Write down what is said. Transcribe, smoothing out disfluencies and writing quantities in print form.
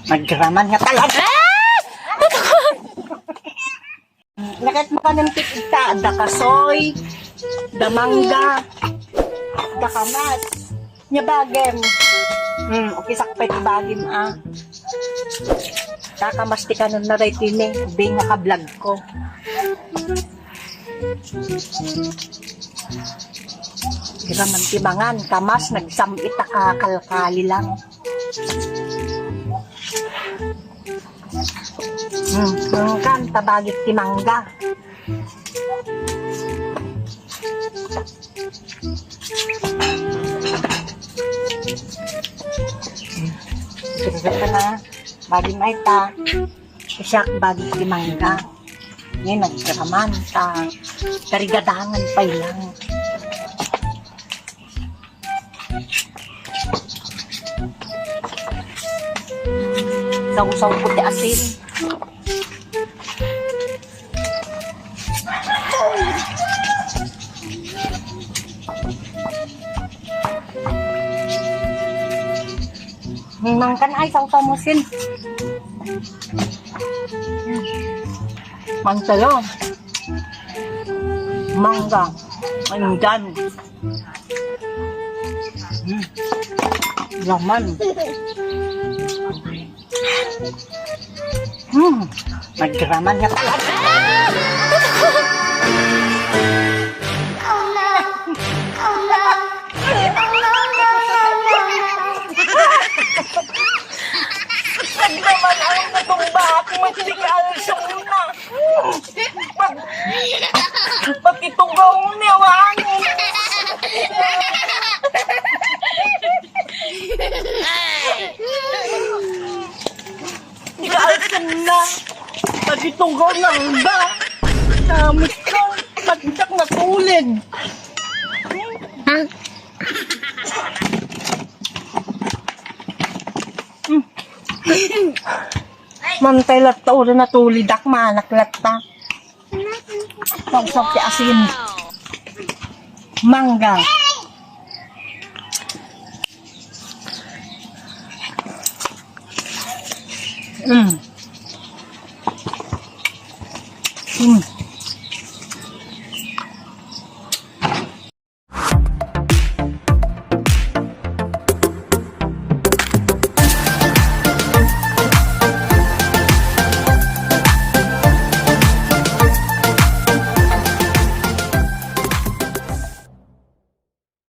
Magraman nga talaga. Nakit mo ka ng tikita, da kasoy, da mangga, da kamas, nya bagem. Okay, sakpay ti bagem Kakamasti ka nun na rin tini, bing nga ka-vlog ko. Graman ti mangan, kamas, nagsamita ka kalkali lang. Kan, tabagit ti mangga. Sigurado ka na, bagay na ita. Isyak bagay ti mangga. Ngayon, nagkaraman ta. Karigadangan pa ilang. Saw-saw puti asin. Nangkan ay saw-saw mo sin. Mantalo. Mangga. Anggan. Laman. Magraman nga talaga. Nagraman ang natumba ako matigal sa una. Pagkitugaw niya wangin. Ikaalsan na. Pagkitugaw lang ba? Namit ka. Pagkitak na tulid. Mantay latta o na tulidak manaklat ta. Pagsap ti asin. Mangga.